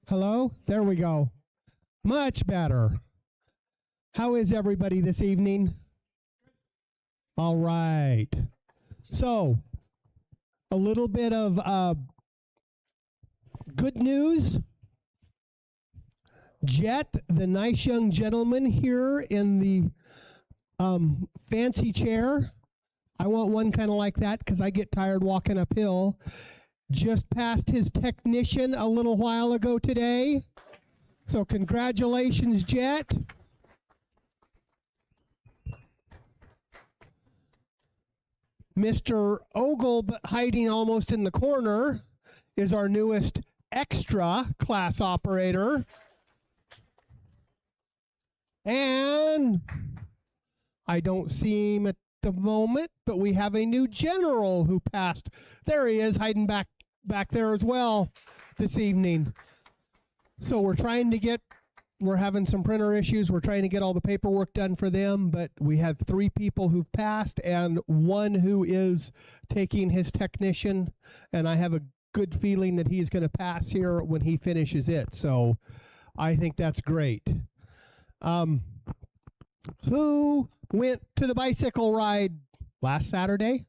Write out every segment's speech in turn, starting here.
Hello? There we go. Much better. How is everybody this evening? All right. So, a little bit of good news. Jet, the nice young gentleman here in the fancy chair. I want one kind of like that because I get tired walking uphill. Just passed his technician a little while ago today. So congratulations, Jet. Mr. Ogle, but hiding almost in the corner, is our newest extra class operator. And I don't see him at the moment, but we have a new general who passed. There he is, hiding back there as well this evening. So we're having some printer issues. We're trying to get all the paperwork done for them, but we have 3 people who've passed and 1 who is taking his technician, and I have a good feeling that he's going to pass here when he finishes it. So I think that's great. Who went to the bicycle ride last Saturday?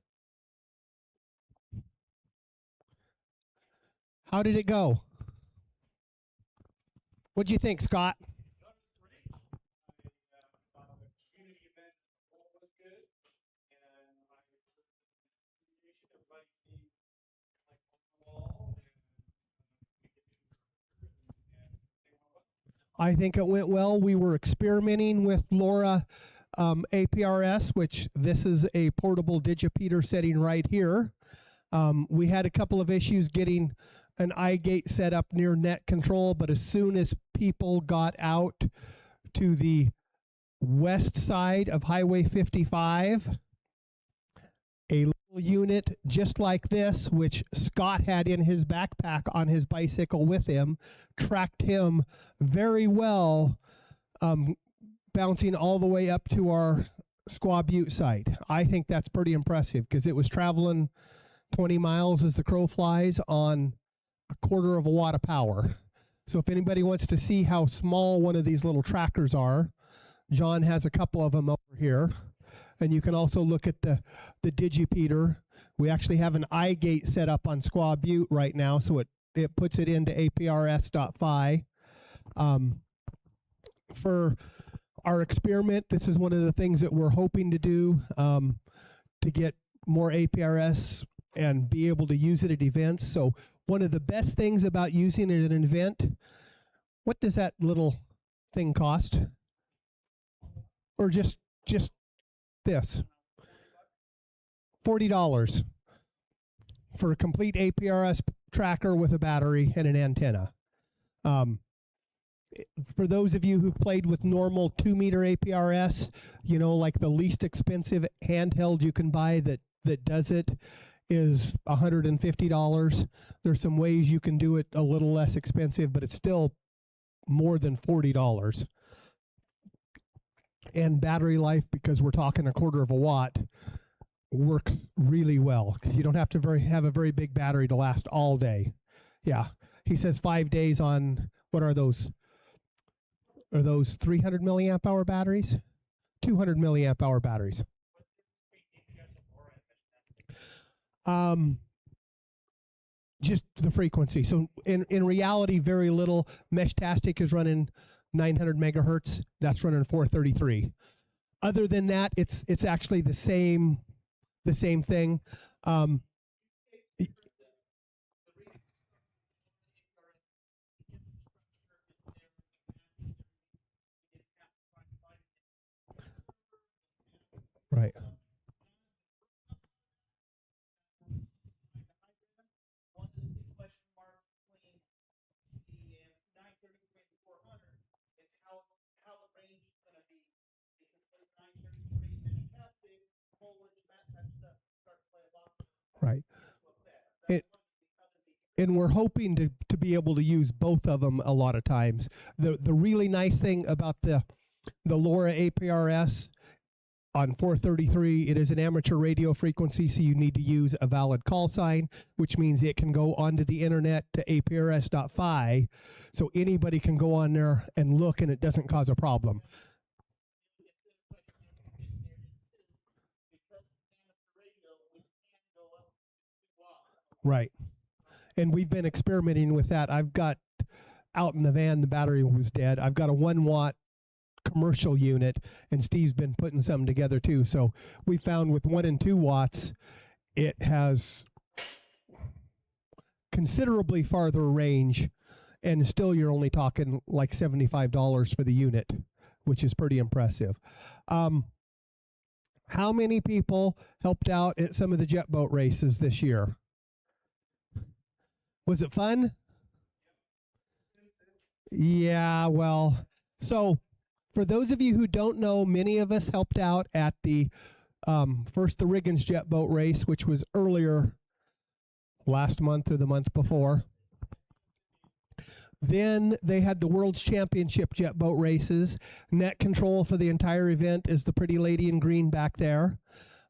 How did it go? What'd you think, Scott? I think it went well. We were experimenting with LoRa APRS, which this is a portable digipeater setting right here. We had a couple of issues getting an iGate set up near net control, but as soon as people got out to the west side of Highway 55, a little unit just like this, which Scott had in his backpack on his bicycle with him, tracked him very well, bouncing all the way up to our Squaw Butte site. I think that's pretty impressive because it was traveling 20 miles as the crow flies on a quarter of a watt of power. So if anybody wants to see how small one of these little trackers are, John has a couple of them over here. And you can also look at the digipeater. We actually have an iGate set up on Squaw Butte right now, so it puts it into APRS.phi. For our experiment, this is one of the things that we're hoping to do to get more APRS and be able to use it at events. So one of the best things about using it at an event, what does that little thing cost? Or just this? $40 for a complete APRS tracker with a battery and an antenna. For those of you who've played with normal 2-meter APRS, you know, like the least expensive handheld you can buy that does it is $150. There's some ways you can do it a little less expensive, but it's still more than $40. And battery life, because we're talking a quarter of a watt, works really well. You don't have to have a very big battery to last all day. Yeah, he says 5 days on, what are those? Are those 300 milliamp hour batteries? 200 milliamp hour batteries. Just the frequency. So in reality, very little. Meshtastic is running 900 megahertz. That's running 433. Other than that, it's actually the same thing. Right. Right. And we're hoping to be able to use both of them a lot of times. The really nice thing about the LoRa APRS on 433, it is an amateur radio frequency, so you need to use a valid call sign, which means it can go onto the internet to aprs.fi, so anybody can go on there and look, and it doesn't cause a problem. Right. And we've been experimenting with that. I've got out in the van, the battery was dead. I've got a 1 watt commercial unit, and Steve's been putting some together too. So we found with 1 and 2 watts, it has considerably farther range, and still you're only talking like $75 for the unit, which is pretty impressive. How many people helped out at some of the jet boat races this year? Was it fun? Yeah, well, so for those of you who don't know, many of us helped out at the first the Riggins jet boat race, which was earlier last month or the month before. Then they had the World's Championship jet boat races. Net control for the entire event is the pretty lady in green back there.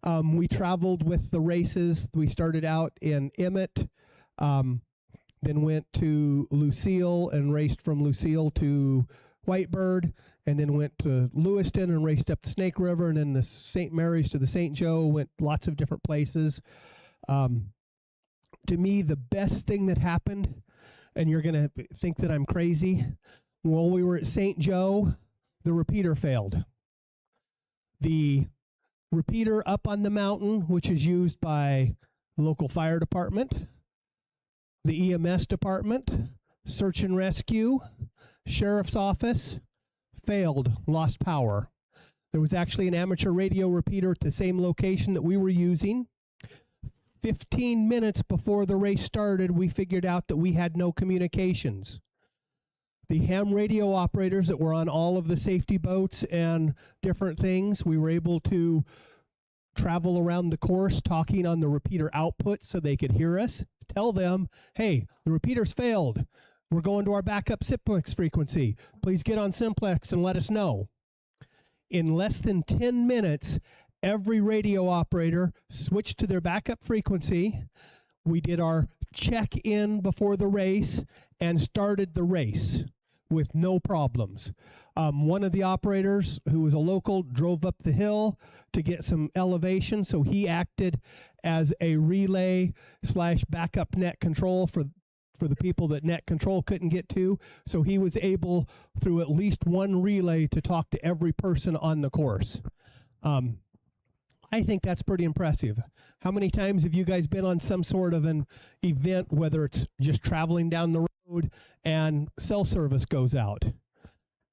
We traveled with the races. We started out in Emmett, then went to Lucille and raced from Lucille to Whitebird, and then went to Lewiston and raced up the Snake River, and then the St. Mary's to the St. Joe, went lots of different places. To me, the best thing that happened, and you're going to think that I'm crazy, while we were at St. Joe, the repeater failed. The repeater up on the mountain, which is used by the local fire department, the EMS department, search and rescue, sheriff's office, failed, lost power. There was actually an amateur radio repeater at the same location that we were using. 15 minutes before the race started, we figured out that we had no communications. The ham radio operators that were on all of the safety boats and different things, we were able to travel around the course talking on the repeater output so they could hear us, tell them, hey, the repeater's failed. We're going to our backup simplex frequency. Please get on simplex and let us know. In less than 10 minutes, every radio operator switched to their backup frequency. We did our check-in before the race and started the race with no problems. One of the operators, who was a local, drove up the hill to get some elevation, so he acted as a relay / backup net control for the people that net control couldn't get to. So he was able, through at least one relay, to talk to every person on the course. I think that's pretty impressive. How many times have you guys been on some sort of an event, whether it's just traveling down the road and cell service goes out?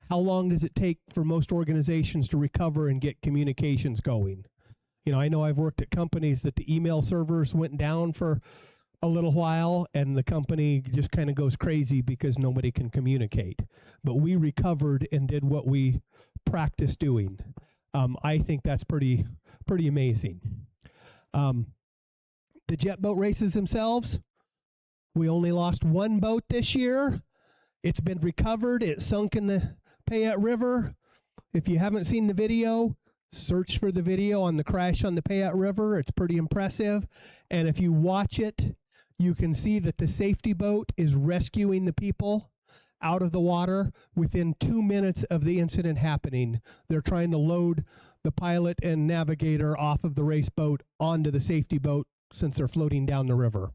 How long does it take for most organizations to recover and get communications going? You know I've worked at companies that the email servers went down for a little while and the company just kind of goes crazy because nobody can communicate. But we recovered and did what we practiced doing. I think that's pretty amazing. The jet boat races themselves, we only lost one boat this year. It's been recovered. It sunk in the Payette River. If you haven't seen the video, search for the video on the crash on the Payette River. It's pretty impressive. And if you watch it, you can see that the safety boat is rescuing the people out of the water within 2 minutes of the incident happening. They're trying to load the pilot and navigator off of the race boat onto the safety boat since they're floating down the river.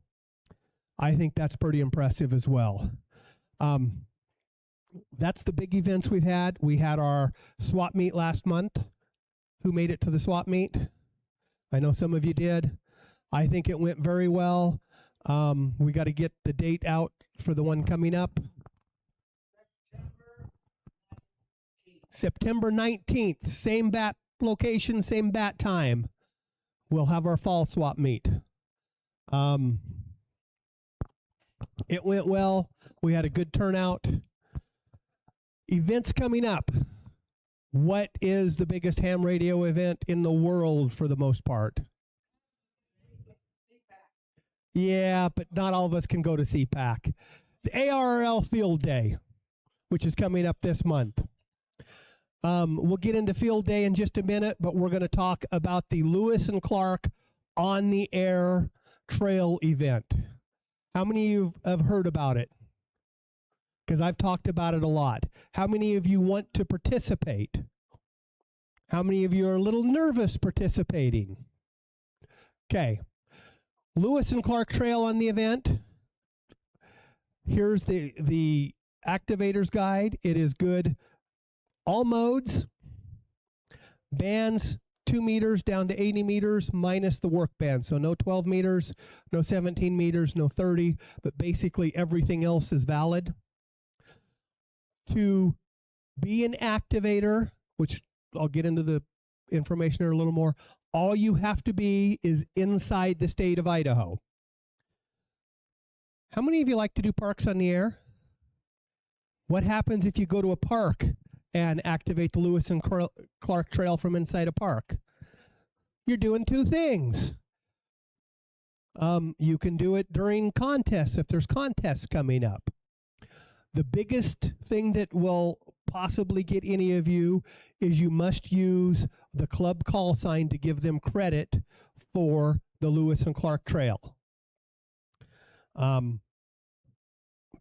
I think that's pretty impressive as well. That's the big events we've had. We had our swap meet last month. Who made it to the swap meet? I know some of you did. I think it went very well. We got to get the date out for the one coming up. September 19th, same bat location, same bat time. We'll have our fall swap meet. It went well. We had a good turnout. Events coming up. What is the biggest ham radio event in the world for the most part? Yeah, but not all of us can go to CPAC. The ARRL Field Day, which is coming up this month. We'll get into field day in just a minute, but we're going to talk about the Lewis and Clark on the air trail event. How many of you have heard about it? Because I've talked about it a lot. How many of you want to participate? How many of you are a little nervous participating? Okay. Lewis and Clark Trail on the event. Here's the activator's guide. It is good. All modes, bands 2 meters down to 80 meters minus the work band. So no 12 meters, no 17 meters, no 30, but basically everything else is valid. To be an activator, which I'll get into the information there a little more, all you have to be is inside the state of Idaho. How many of you like to do parks on the air? What happens if you go to a park and activate the Lewis and Clark Trail from inside a park? You're doing two things. You can do it during contests if there's contests coming up. The biggest thing that will possibly get any of you is you must use the club call sign to give them credit for the Lewis and Clark Trail.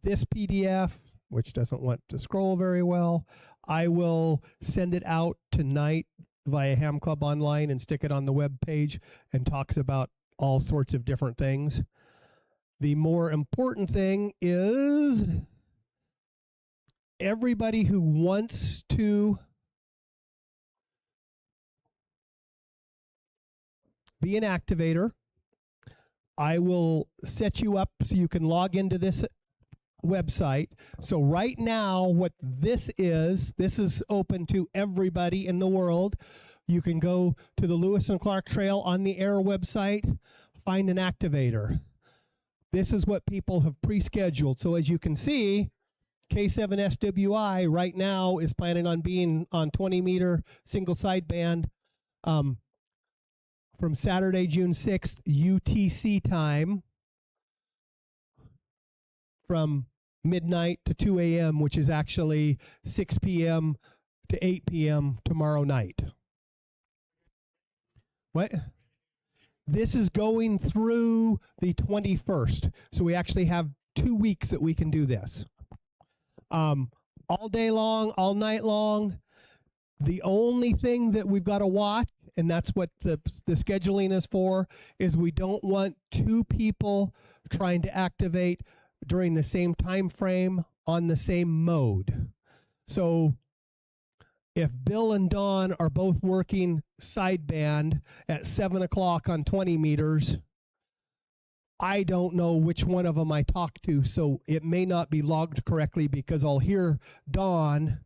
This PDF, which doesn't want to scroll very well, I will send it out tonight via Ham Club Online and stick it on the web page, and talks about all sorts of different things. The more important thing is everybody who wants to be an activator, I will set you up so you can log into this website. So right now, what this is open to everybody in the world. You can go to the Lewis and Clark Trail on the air website, find an activator. This is what people have pre-scheduled. So as you can see, K7SWI right now is planning on being on 20-meter single sideband from Saturday, June 6th, UTC time, from midnight to 2 a.m., which is actually 6 p.m. to 8 p.m. tomorrow night. What? This is going through the 21st. So we actually have 2 weeks that we can do this. All day long, all night long. The only thing that we've got to watch, and that's what the scheduling is for, is we don't want two people trying to activate during the same time frame on the same mode. So if Bill and Dawn are both working sideband at 7 o'clock on 20 meters, I don't know which one of them I talk to, so it may not be logged correctly because I'll hear Dawn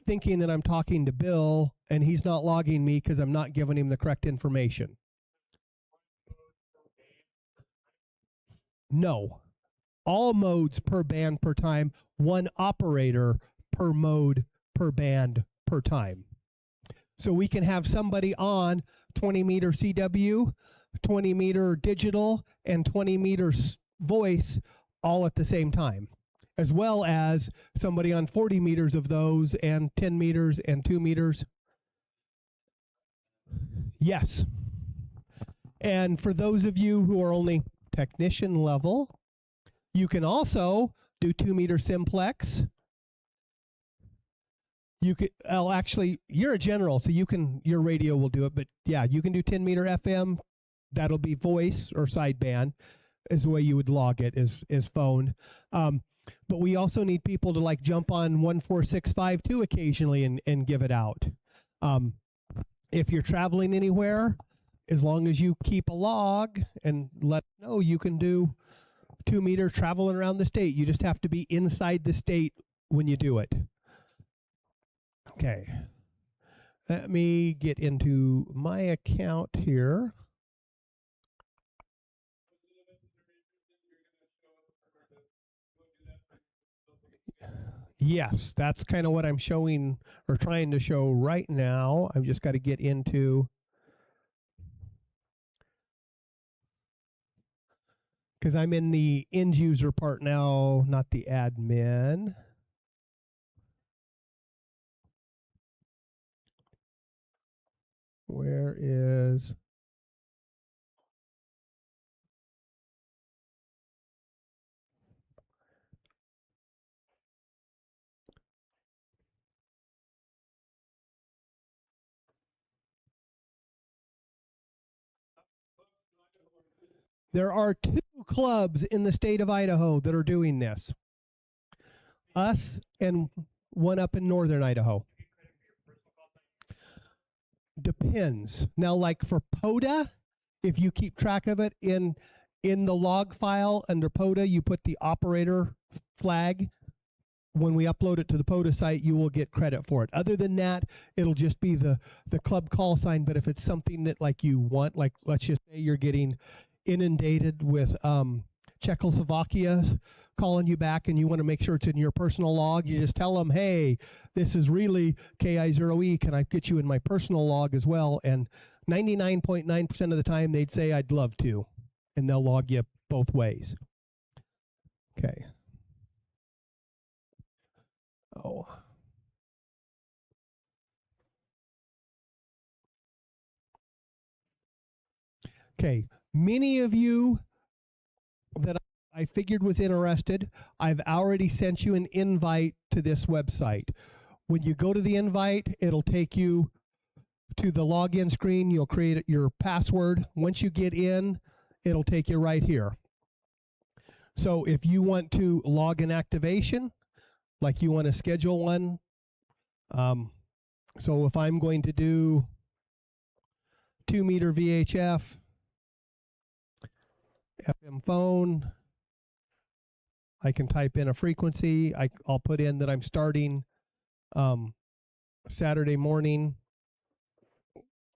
thinking that I'm talking to Bill, and he's not logging me because I'm not giving him the correct information. No. All modes per band per time, one operator per mode per band per time. So we can have somebody on 20-meter CW, 20-meter digital, and 20-meter voice all at the same time, as well as somebody on 40 meters of those and 10 meters and 2 meters. Yes. And for those of you who are only technician level, you can also do 2-meter simplex. You could, well, actually, you're a general, so your radio will do it, but yeah, you can do 10-meter FM. That'll be voice or sideband is the way you would log it, is phone. But we also need people to like jump on 14652 occasionally and give it out. If you're traveling anywhere, as long as you keep a log and let us know, you can do 2-meter traveling around the state. You just have to be inside the state when you do it. Okay. Let me get into my account here. Yes, that's kind of what I'm showing or trying to show right now. I've just got to get into, because I'm in the end user part now, not the admin. Where is... There are 2 clubs in the state of Idaho that are doing this. Us and one up in northern Idaho. Depends. Now, like for POTA, if you keep track of it in the log file under POTA, you put the operator flag. When we upload it to the POTA site, you will get credit for it. Other than that, it'll just be the club call sign. But if it's something that like you want, like let's just say you're getting inundated with Czechoslovakia calling you back and you want to make sure it's in your personal log, you just tell them, hey, this is really KI0E. Can I get you in my personal log as well? And 99.9% of the time they'd say, I'd love to. And they'll log you both ways. Okay. Oh. Okay. Many of you that I figured was interested, I've already sent you an invite to this website. When you go to the invite, it'll take you to the login screen. You'll create your password. Once you get in, it'll take you right here. So if you want to log an activation, like you want to schedule one, so if I'm going to do 2 meter VHF, FM phone, I can type in a frequency. I'll put in that I'm starting Saturday morning.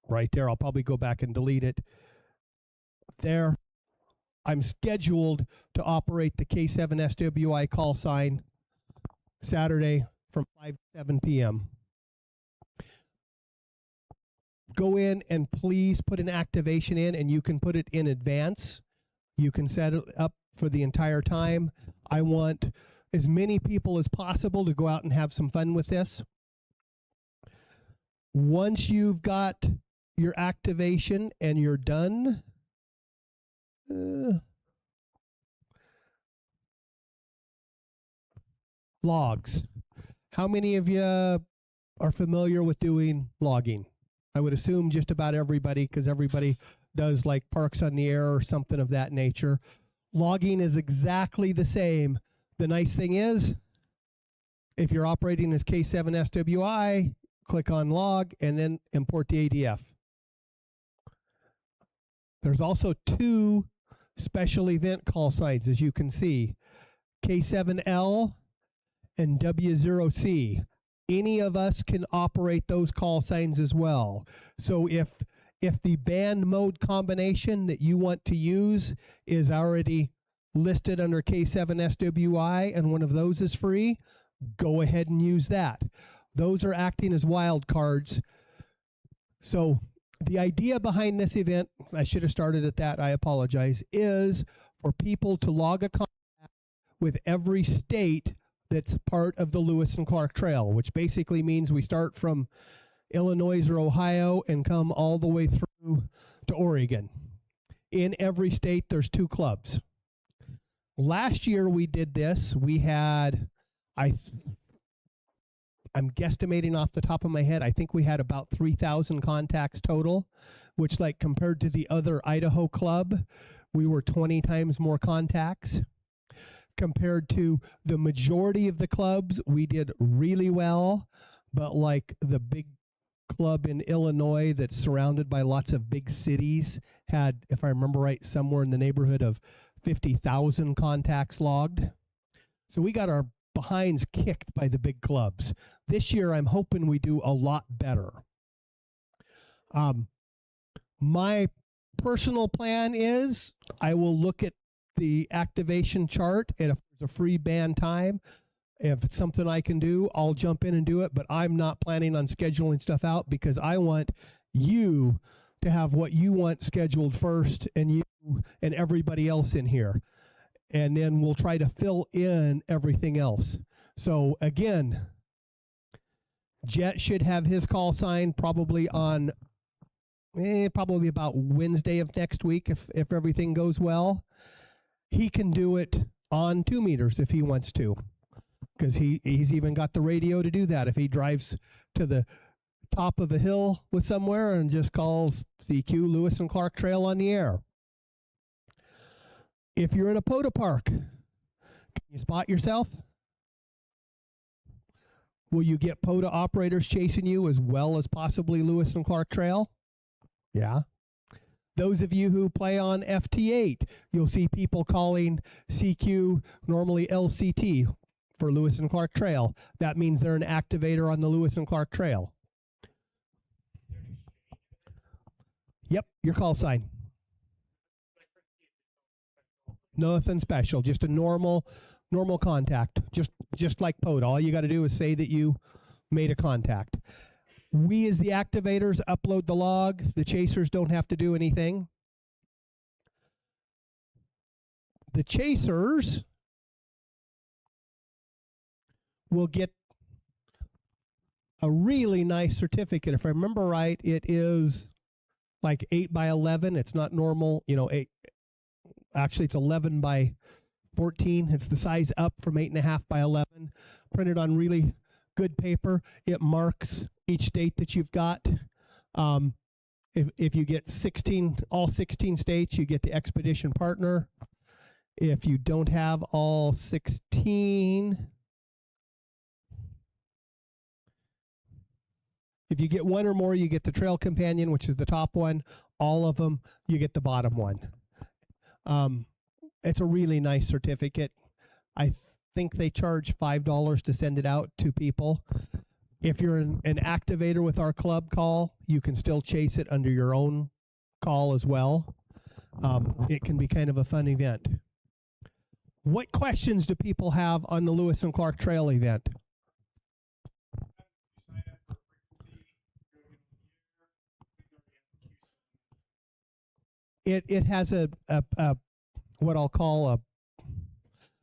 Right there, I'll probably go back and delete it. There, I'm scheduled to operate the K7SWI call sign Saturday from 5 to 7 p.m. Go in and please put an activation in, and you can put it in advance. You can set it up for the entire time. I want as many people as possible to go out and have some fun with this. Once you've got your activation and you're done, logs. How many of you are familiar with doing logging? I would assume just about everybody, because everybody does like Parks on the Air or something of that nature. Logging is exactly the same. The nice thing is, if you're operating as K7SWI, click on log and then import the ADF. There's also 2 special event call signs, as you can see, K7L and W0C. Any of us can operate those call signs as well. So if the band mode combination that you want to use is already listed under K7SWI and one of those is free, go ahead and use that. Those are acting as wildcards. So the idea behind this event, I should have started at that, I apologize, is for people to log a contact with every state that's part of the Lewis and Clark Trail, which basically means we start from Illinois or Ohio and come all the way through to Oregon. In every state, there's 2 clubs. Last year we did this. We had, I'm guesstimating off the top of my head, I think we had about 3,000 contacts total, which, like, compared to the other Idaho club, we were 20 times more contacts. Compared to the majority of the clubs, we did really well, but like the big club in Illinois that's surrounded by lots of big cities had, if I remember right, somewhere in the neighborhood of 50,000 contacts logged. So we got our behinds kicked by the big clubs. This year, I'm hoping we do a lot better. My personal plan is I will look at the activation chart, and if there's a free band time, if it's something I can do, I'll jump in and do it, but I'm not planning on scheduling stuff out because I want you to have what you want scheduled first, and you and everybody else in here. And then we'll try to fill in everything else. So again, Jet should have his call sign probably on probably about Wednesday of next week if everything goes well. He can do it on 2 meters if he wants to, because he's even got the radio to do that. If he drives to the top of a hill with somewhere and just calls CQ Lewis and Clark Trail on the air. If you're in a POTA park, can you spot yourself? Will you get POTA operators chasing you as well as possibly Lewis and Clark Trail? Yeah. Those of you who play on FT8, you'll see people calling CQ, normally LCT, for Lewis and Clark Trail. That means they're an activator on the Lewis and Clark Trail. Yep, your call sign. Nothing special, just a normal contact, just like POTA. All you got to do is say that you made a contact. We as the activators upload the log. The chasers don't have to do anything. The chasers will get a really nice certificate. If I remember right, it is like 8 by 11. It's not normal, 8. Actually, it's 11 by 14. It's the size up from 8.5 by 11. Printed on really good paper. It marks each state that you've got. If you get all 16 states, you get the expedition partner. If you don't have all 16, if you get one or more, you get the trail companion, which is the top one. All of them, you get the bottom one. It's a really nice certificate. I think they charge $5 to send it out to people. If you're an activator with our club call, you can still chase it under your own call as well. It can be kind of a fun event. What questions do people have on the Lewis and Clark Trail event? It has a what I'll call a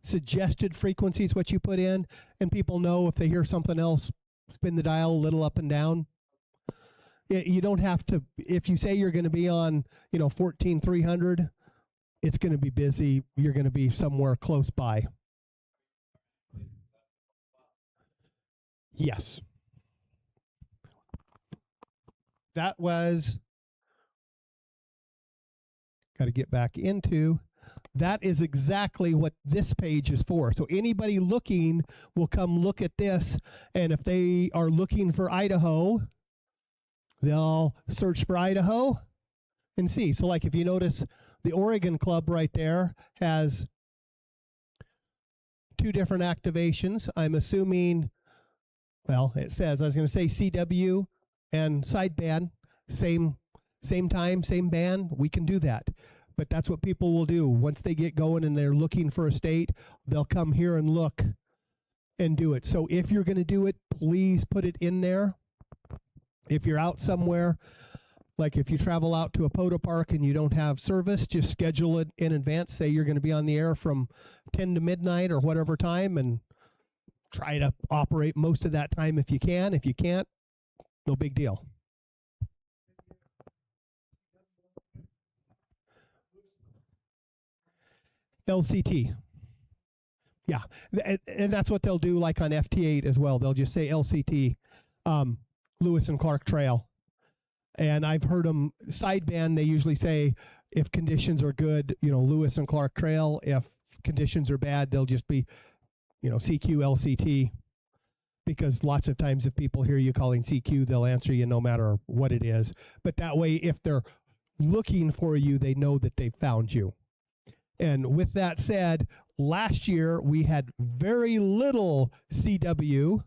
suggested frequencies, what you put in, and people know if they hear something else, spin the dial a little up and down. You don't have to, if you say you're going to be on, 14,300, it's going to be busy. You're going to be somewhere close by. Yes. That was, got to get back into, that is exactly what this page is for. So anybody looking will come look at this, and if they are looking for Idaho, they'll search for Idaho and see. So like if you notice, the Oregon Club right there has 2 different activations. I'm assuming, well, it says, I was going to say CW and sideband, same time, same band. We can do that. But that's what people will do. Once they get going and they're looking for a state, they'll come here and look and do it. So if you're going to do it, please put it in there. If you're out somewhere, like if you travel out to a POTA park and you don't have service, just schedule it in advance. Say you're going to be on the air from 10 to midnight or whatever time, and try to operate most of that time if you can. If you can't, no big deal. LCT. Yeah, and that's what they'll do like on FT8 as well. They'll just say LCT, Lewis and Clark Trail. And I've heard them sideband, they usually say if conditions are good, Lewis and Clark Trail. If conditions are bad, they'll just be, CQ, LCT. Because lots of times if people hear you calling CQ, they'll answer you no matter what it is. But that way, if they're looking for you, they know that they found you. And with that said, last year we had very little CW.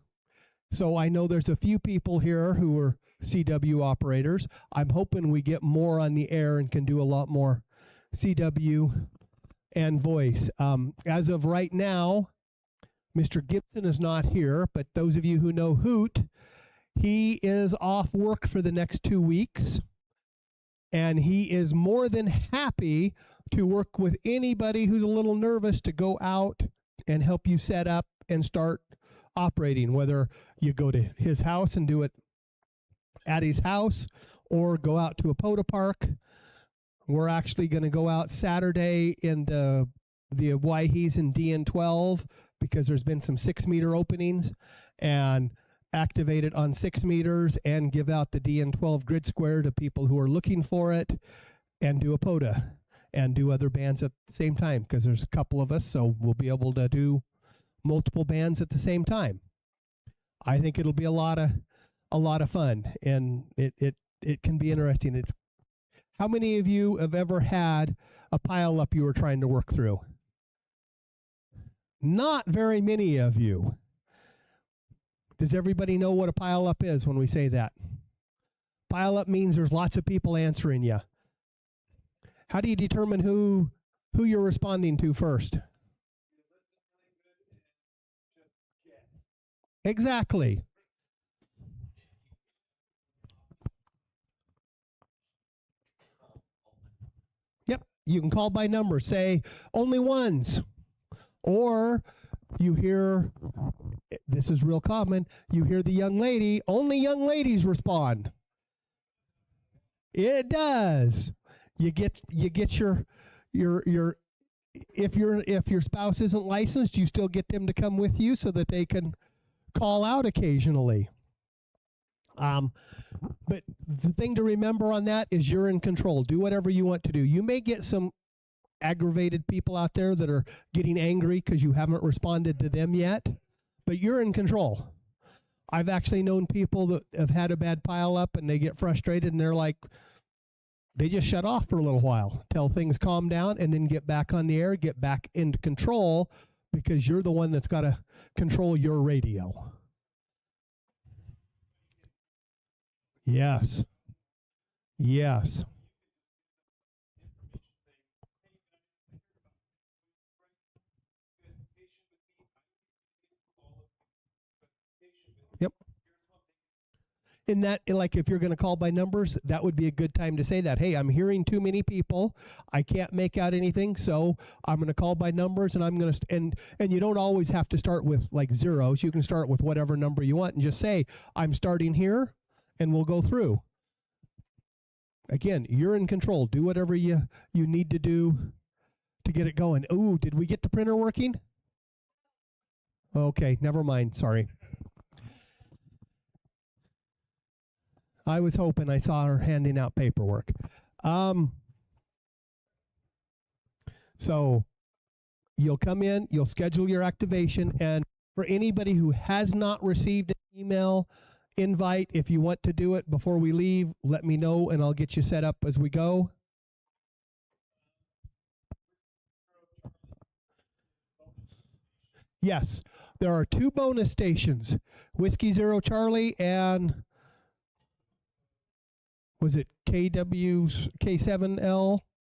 So I know there's a few people here who are CW operators. I'm hoping we get more on the air and can do a lot more CW and voice. As of right now, Mr. Gibson is not here, but those of you who know Hoot, he is off work for the next 2 weeks. And he is more than happy to work with anybody who's a little nervous to go out and help you set up and start operating, whether you go to his house and do it at his house or go out to a POTA park. We're actually going to go out Saturday in the Waihees and DN12 because there's been some 6-meter openings, and activate it on 6 meters and give out the DN12 grid square to people who are looking for it, and do a POTA and do other bands at the same time, because there's a couple of us, so we'll be able to do multiple bands at the same time. I think it'll be a lot of fun, and it can be interesting. It's how many of you have ever had a pile up you were trying to work through? Not very many of you. Does everybody know what a pile up is when we say that? Pile up means there's lots of people answering you. How do you determine who you're responding to first? Exactly. Yep, you can call by number, say only ones. Or you hear, this is real common, you hear the young lady, only young ladies respond. It does. You get your if your spouse isn't licensed, you still get them to come with you so that they can call out occasionally. But the thing to remember on that is you're in control. Do whatever you want to do. You may get some aggravated people out there that are getting angry because you haven't responded to them yet, but you're in control. I've actually known people that have had a bad pile up and they get frustrated and they're like, they just shut off for a little while till things calm down and then get back on the air, get back into control, because you're the one that's got to control your radio. Yes. Yes. Yep. In that, like, if you're going to call by numbers, that would be a good time to say that. Hey, I'm hearing too many people. I can't make out anything, so I'm going to call by numbers, and I'm going to and you don't always have to start with like zeros. You can start with whatever number you want and just say, I'm starting here, and we'll go through. Again, you're in control. Do whatever you need to do to get it going. Ooh, did we get the printer working? Okay, never mind. Sorry. I was hoping I saw her handing out paperwork. So you'll come in, you'll schedule your activation, and for anybody who has not received an email invite, if you want to do it before we leave, let me know and I'll get you set up as we go. Yes, there are 2 bonus stations, Whiskey Zero Charlie and was it K7L?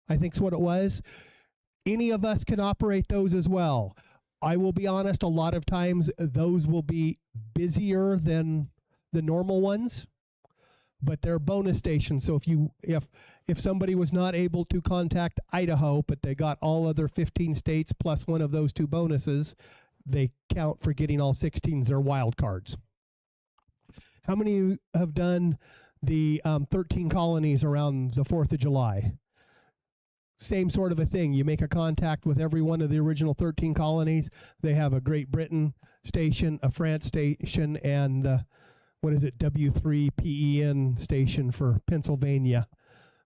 I think's what it was. Any of us can operate those as well. I will be honest, a lot of times those will be busier than the normal ones, but they're bonus stations. So if somebody was not able to contact Idaho, but they got all other 15 states plus one of those 2 bonuses, they count for getting all 16s. They're wild cards. How many of you have done the 13 colonies around the 4th of July? Same sort of a thing. You make a contact with every one of the original 13 colonies. They have a Great Britain station, a France station, and what is it, W3PEN station for Pennsylvania.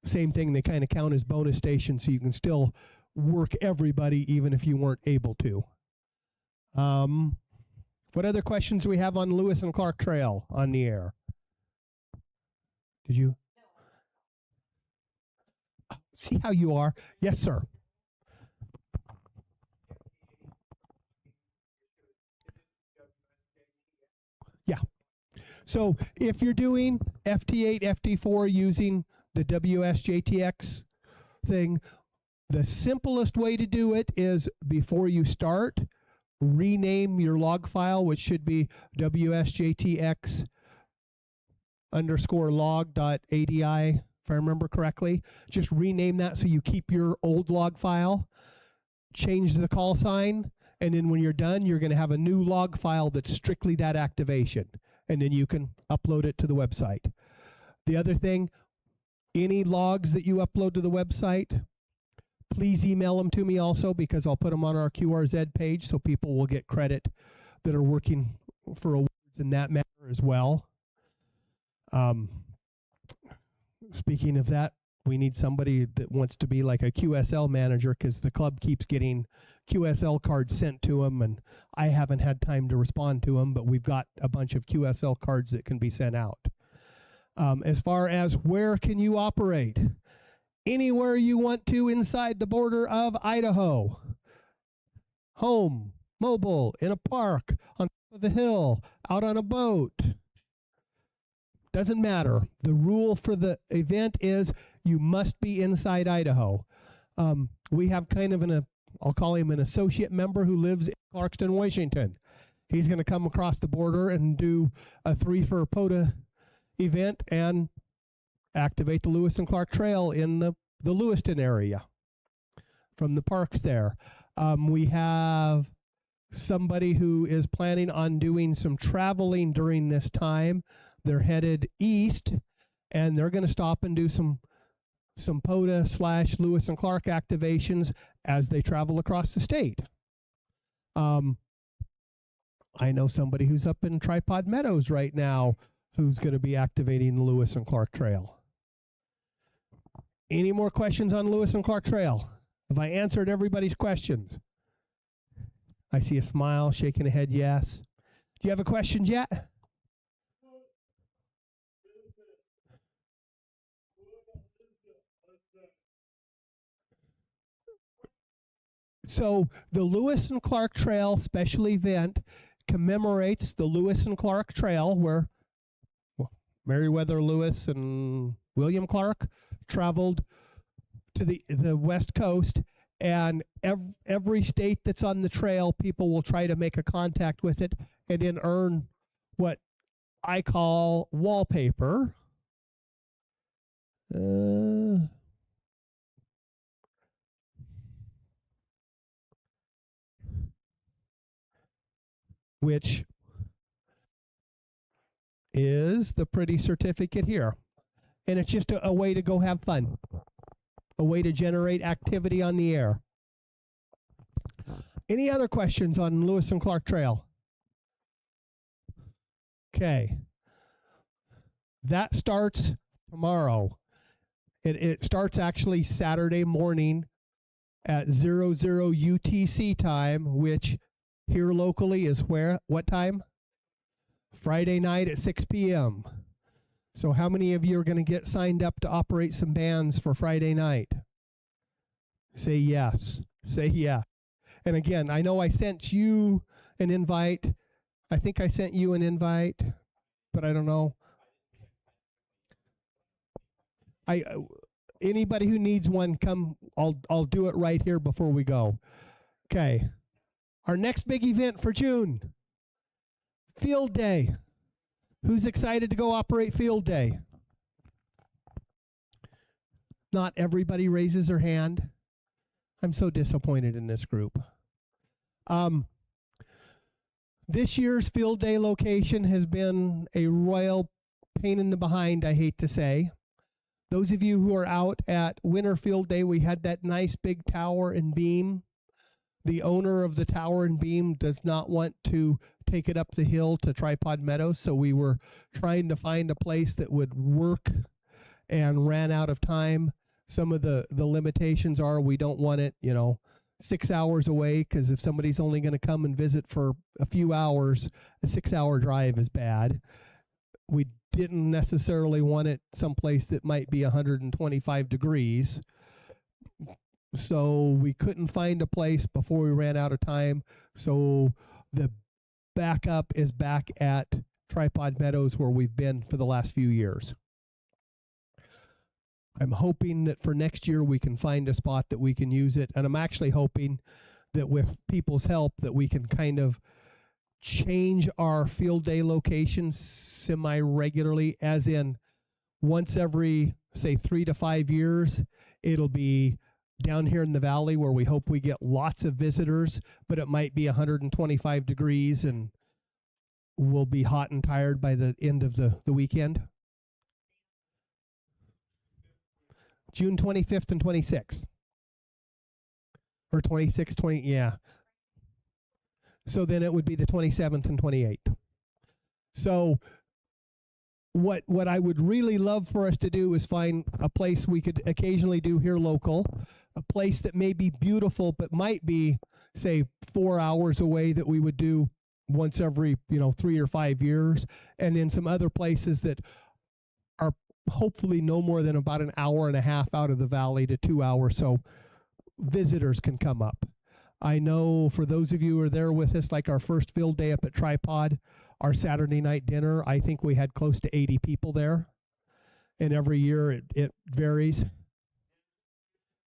Same thing, they kind of count as bonus stations, so you can still work everybody even if you weren't able to. What other questions do we have on Lewis and Clark Trail on the air? Did you? See how you are? Yes, sir. Yeah. So if you're doing FT8, FT4 using the WSJTX thing, the simplest way to do it is before you start, rename your log file, which should be WSJTX _log.ADI, if I remember correctly. Just rename that so you keep your old log file, change the call sign, and then when you're done, you're going to have a new log file that's strictly that activation, and then you can upload it to the website. The other thing, any logs that you upload to the website, please email them to me also, because I'll put them on our QRZ page so people will get credit that are working for awards in that manner as well. Speaking of that, we need somebody that wants to be like a QSL manager, because the club keeps getting QSL cards sent to them, and I haven't had time to respond to them, but we've got a bunch of QSL cards that can be sent out. As far as where can you operate? Anywhere you want to inside the border of Idaho. Home, mobile, in a park, on top of a hill, out on a boat. Doesn't matter. The rule for the event is you must be inside Idaho. We have kind of I'll call him an associate member who lives in Clarkston, Washington. He's going to come across the border and do a 3 for POTA event and activate the Lewis and Clark Trail in the Lewiston area from the parks there. We have somebody who is planning on doing some traveling during this time. They're headed east, and they're going to stop and do some POTA / Lewis and Clark activations as they travel across the state. I know somebody who's up in Tripod Meadows right now who's going to be activating the Lewis and Clark Trail. Any more questions on Lewis and Clark Trail? Have I answered everybody's questions? I see a smile, shaking a head yes. Do you have a question yet? So the Lewis and Clark Trail special event commemorates the Lewis and Clark Trail, where Meriwether Lewis and William Clark traveled to the West Coast, and every state that's on the trail, people will try to make a contact with it and then earn what I call wallpaper. Which is the pretty certificate here. And it's just a way to go have fun, a way to generate activity on the air. Any other questions on Lewis and Clark Trail? Okay. That starts tomorrow. It starts actually Saturday morning at 00 UTC time, which here locally is what time? Friday night at 6 p.m. So how many of you are going to get signed up to operate some bands for Friday night? Say yes. Say yeah. And again, I know I sent you an invite. I think I sent you an invite, but I don't know. Anybody who needs one, come. I'll do it right here before we go. Okay. Our next big event for June, Field Day. Who's excited to go operate Field Day? Not everybody raises their hand. I'm so disappointed in this group. This year's Field Day location has been a royal pain in the behind, I hate to say. Those of you who are out at Winter Field Day, we had that nice big tower and beam. The owner of the tower and beam does not want to take it up the hill to Tripod Meadows, so we were trying to find a place that would work and ran out of time. Some of the limitations are we don't want it, 6 hours away, because if somebody's only going to come and visit for a few hours, a 6-hour drive is bad. We didn't necessarily want it someplace that might be 125 degrees. So we couldn't find a place before we ran out of time. So the backup is back at Tripod Meadows, where we've been for the last few years. I'm hoping that for next year we can find a spot that we can use it. And I'm actually hoping that with people's help that we can kind of change our Field Day locations semi-regularly, as in once every, say, 3 to 5 years, it'll be down here in the valley where we hope we get lots of visitors, but it might be 125 degrees and we'll be hot and tired by the end of the weekend. June 25th and 26th. Or 26th, 20, yeah. So then it would be the 27th and 28th. So what I would really love for us to do is find a place we could occasionally do here local, a place that may be beautiful but might be, say, 4 hours away that we would do once every 3 or 5 years, and then some other places that are hopefully no more than about an hour and a half out of the valley to 2 hours, so visitors can come up. I know for those of you who are there with us, like our first field day up at Tripod, our Saturday night dinner, I think we had close to 80 people there. And every year it varies.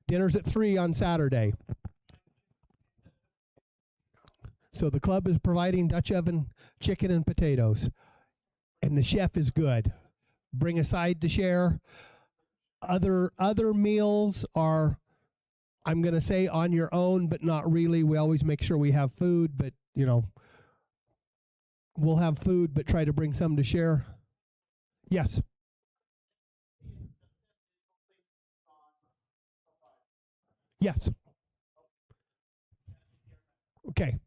Dinner's at 3 on Saturday. So the club is providing Dutch oven chicken and potatoes. And the chef is good. Bring a side to share. Other meals are, I'm going to say, on your own, but not really. We always make sure we have food, but, we'll have food, but try to bring some to share. Yes. Yes. Okay.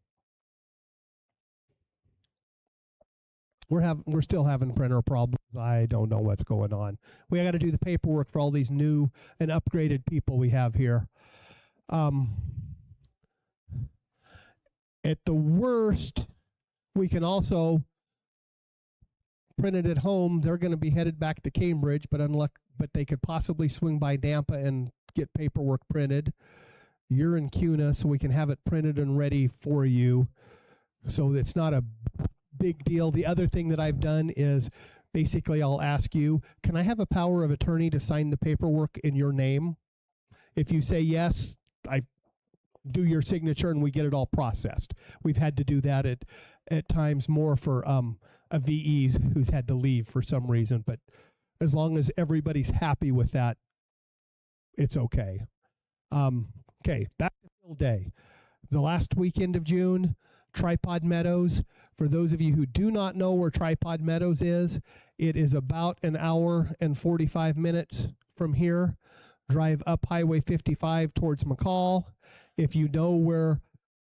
We're still having printer problems. I don't know what's going on. We got to do the paperwork for all these new and upgraded people we have here. At the worst, we can also print it at home. They're going to be headed back to Cambridge, but they could possibly swing by Nampa and get paperwork printed. You're in CUNA, so we can have it printed and ready for you. So it's not a big deal. The other thing that I've done is basically I'll ask you, can I have a power of attorney to sign the paperwork in your name? If you say yes, I do your signature and we get it all processed. We've had to do that at times more for a VE who's had to leave for some reason, but as long as everybody's happy with that, it's okay. Okay, back to field day. The last weekend of June, Tripod Meadows. For those of you who do not know where Tripod Meadows is, it is about an hour and 45 minutes from here. Drive up Highway 55 towards McCall. If you know where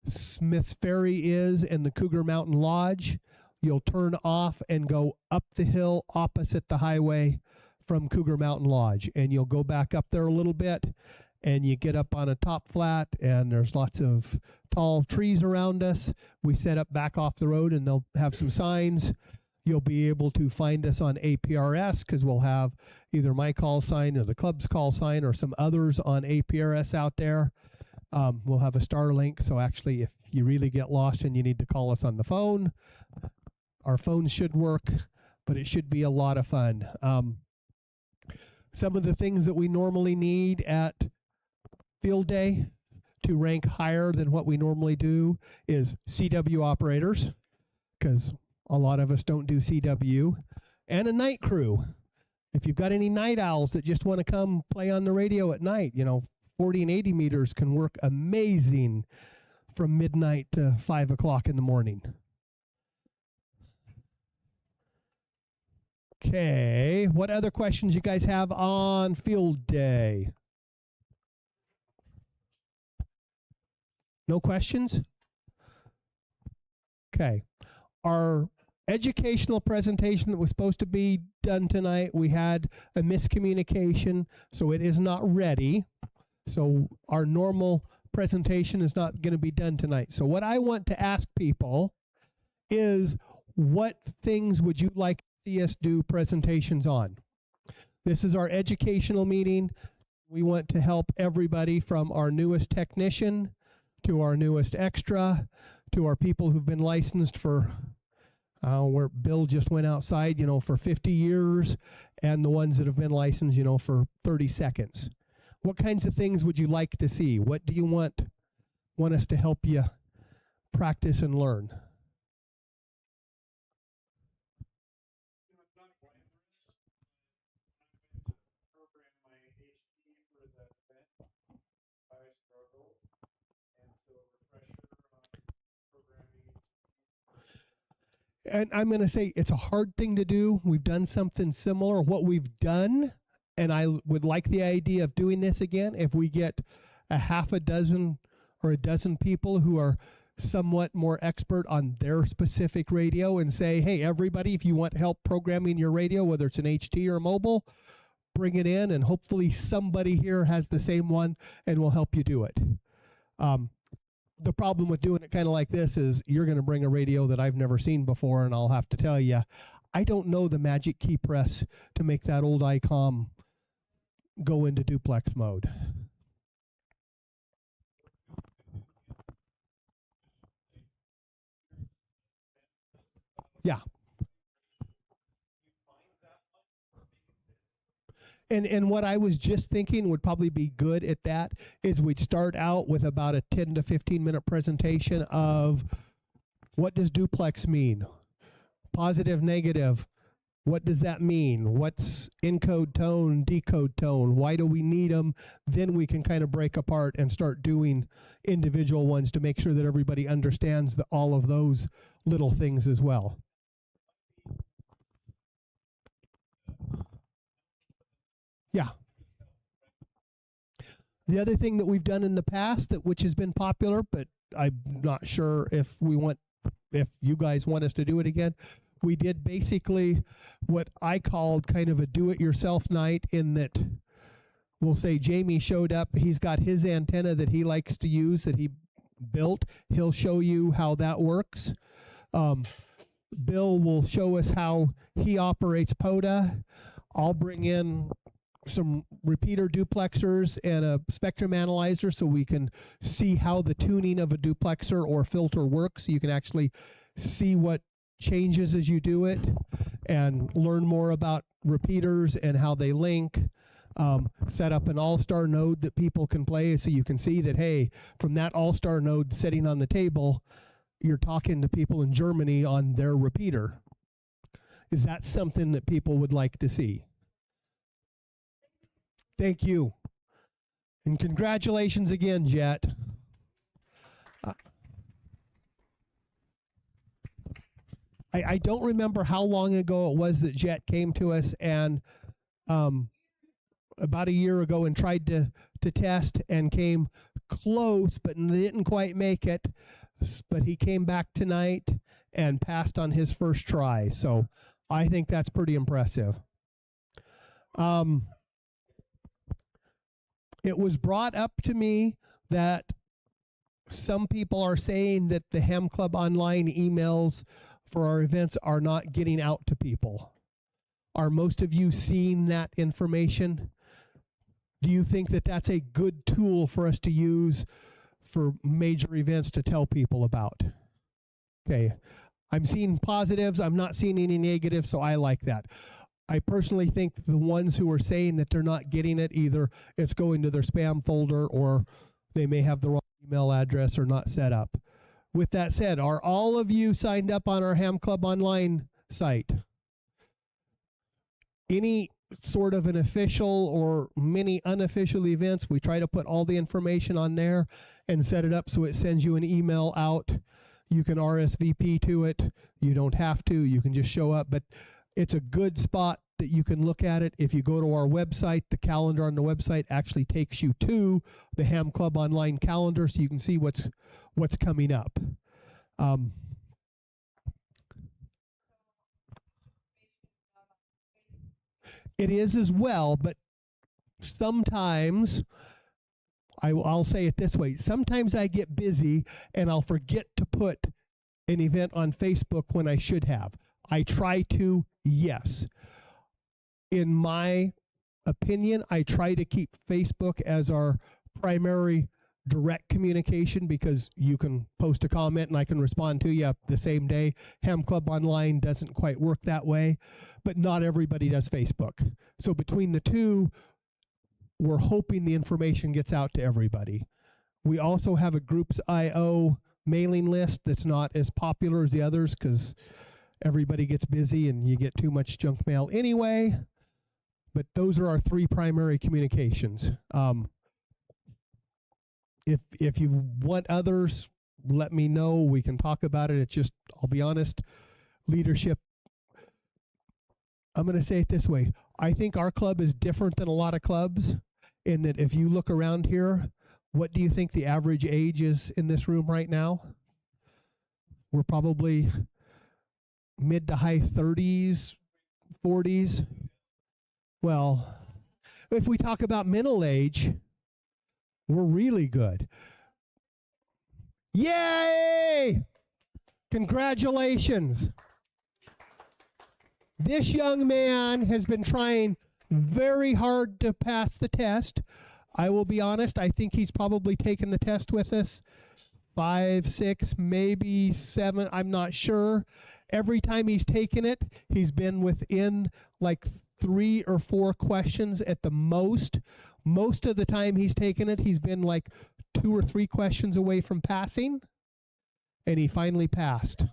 Smith's Ferry is and the Cougar Mountain Lodge, you'll turn off and go up the hill opposite the highway from Cougar Mountain Lodge. And you'll go back up there a little bit, and you get up on a top flat, and there's lots of tall trees around us. We set up back off the road, and they'll have some signs. You'll be able to find us on APRS because we'll have either my call sign or the club's call sign or some others on APRS out there. We'll have a Starlink, so actually if you really get lost and you need to call us on the phone, our phones should work, but it should be a lot of fun. Some of the things that we normally need at field day to rank higher than what we normally do is CW operators, because a lot of us don't do CW, and a night crew. If you've got any night owls that just want to come play on the radio at night, 40 and 80 meters can work amazing from midnight to 5 o'clock in the morning. Okay, what other questions you guys have on field day? No questions? Okay. Our educational presentation that was supposed to be done tonight, we had a miscommunication, so it is not ready. So our normal presentation is not going to be done tonight. So what I want to ask people is, what things would you like to see us do presentations on? This is our educational meeting. We want to help everybody from our newest technician to our newest extra to our people who've been licensed for where Bill just went outside, for 50 years, and the ones that have been licensed, for 30 seconds. What kinds of things would you like to see? What do you want us to help you practice and learn? And I'm going to say it's a hard thing to do. We've done something similar. What we've done and I would like the idea of doing this again. If we get a half a dozen or a dozen people who are somewhat more expert on their specific radio and say, hey, everybody, if you want help programming your radio, whether it's an HT or mobile, bring it in, and hopefully somebody here has the same one and will help you do it. The problem with doing it kind of like this is you're going to bring a radio that I've never seen before, and I'll have to tell you, I don't know the magic key press to make that old ICOM go into duplex mode. Yeah. And what I was just thinking would probably be good at that is we'd start out with about a 10 to 15 minute presentation of what does duplex mean? Positive, negative. What does that mean? What's encode tone, decode tone? Why do we need them? Then we can kind of break apart and start doing individual ones to make sure that everybody understands all of those little things as well. Yeah. The other thing that we've done in the past which has been popular, but I'm not sure if you guys want us to do it again, we did basically what I called kind of a do-it-yourself night, in that we'll say Jamie showed up, he's got his antenna that he likes to use that he built. He'll show you how that works. Bill will show us how he operates POTA. I'll bring in some repeater duplexers and a spectrum analyzer so we can see how the tuning of a duplexer or filter works. So you can actually see what changes as you do it and learn more about repeaters and how they link. Set up an all-star node that people can play so you can see that, hey, from that all-star node sitting on the table, you're talking to people in Germany on their repeater. Is that something that people would like to see? Thank you. And congratulations again, Jet. I don't remember how long ago it was that Jet came to us and about a year ago and tried to test and came close but didn't quite make it. But he came back tonight and passed on his first try. So I think that's pretty impressive. It was brought up to me that some people are saying that the Ham Club Online emails for our events are not getting out to people. Are most of you seeing that information? Do you think that that's a good tool for us to use for major events to tell people about? Okay, I'm seeing positives, I'm not seeing any negatives, so I like that. I personally think the ones who are saying that they're not getting it, either it's going to their spam folder or they may have the wrong email address or not set up. With that said, are all of you signed up on our Ham Club Online site? Any sort of an official or many unofficial events, we try to put all the information on there and set it up so it sends you an email out. You can RSVP to it. You don't have to. You can just show up. But it's a good spot that you can look at it. If you go to our website, the calendar on the website actually takes you to the Ham Club Online calendar so you can see what's coming up. It is as well, but sometimes, I'll say it this way, sometimes I get busy and I'll forget to put an event on Facebook when I should have. I try to, yes. In my opinion, I try to keep Facebook as our primary direct communication because you can post a comment and I can respond to you the same day. Ham Club Online doesn't quite work that way, but not everybody does Facebook. So between the two, we're hoping the information gets out to everybody. We also have a Groups.io mailing list that's not as popular as the others because everybody gets busy and you get too much junk mail anyway. But those are our three primary communications. If you want others, let me know. We can talk about it. It's just, I'll be honest, leadership, I'm going to say it this way. I think our club is different than a lot of clubs in that if you look around here, what do you think the average age is in this room right now? We're probably mid to high 30s, 40s. Well, if we talk about mental age, we're really good. Yay! Congratulations. This young man has been trying very hard to pass the test. I will be honest, I think he's probably taken the test with us 5, 6, maybe 7, I'm not sure. Every time he's taken it, he's been within like 3 or 4 questions at the most. Most of the time he's taken it, he's been like 2 or 3 questions away from passing, and he finally passed.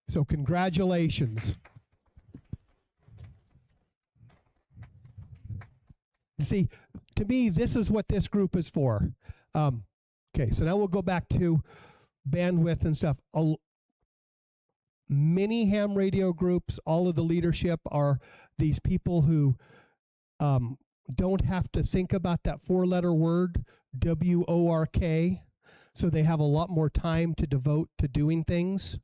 So congratulations. See, to me, this is what this group is for. Okay, so now we'll go back to bandwidth and stuff. Many ham radio groups, all of the leadership are these people who don't have to think about that 4-letter word, WORK, so they have a lot more time to devote to doing things.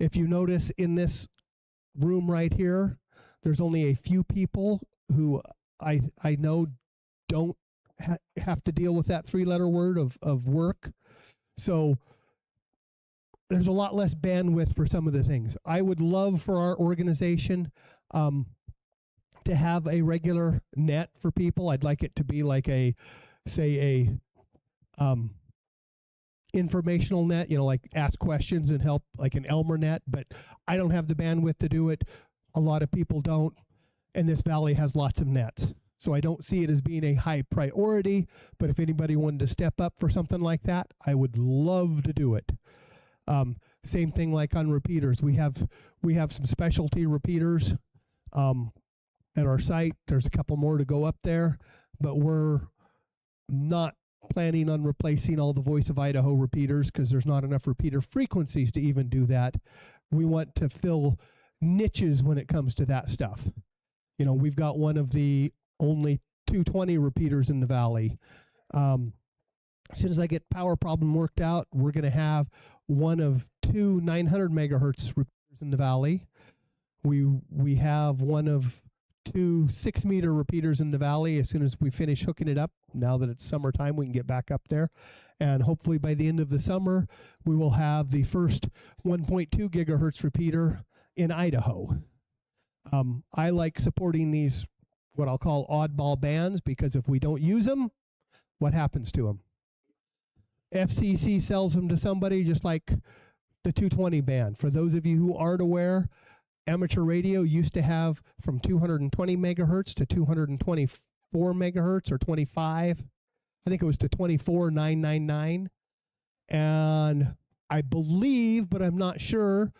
If you notice in this room right here, there's only a few people who I know don't have to deal with that 3-letter word of work. So there's a lot less bandwidth for some of the things. I would love for our organization to have a regular net for people. I'd like it to be like say a informational net, like ask questions and help, like an Elmer net, but I don't have the bandwidth to do it. A lot of people don't. And this valley has lots of nets. So I don't see it as being a high priority, but if anybody wanted to step up for something like that, I would love to do it. Same thing like on repeaters. We have some specialty repeaters at our site. There's a couple more to go up there, but we're not planning on replacing all the Voice of Idaho repeaters because there's not enough repeater frequencies to even do that. We want to fill niches when it comes to that stuff. We've got one of the only 220 repeaters in the valley. As soon as I get power problem worked out, we're going to have one of 2 900 megahertz repeaters in the valley. We have one of 2 6-meter repeaters in the valley. As soon as we finish hooking it up, now that it's summertime, we can get back up there. And hopefully by the end of the summer, we will have the first 1.2 gigahertz repeater in Idaho. I like supporting these, what I'll call oddball bands, because if we don't use them, what happens to them? FCC sells them to somebody just like the 220 band. For those of you who aren't aware, amateur radio used to have from 220 megahertz to 224 megahertz or 25. I think it was to 24,999. And I believe, but I'm not sure,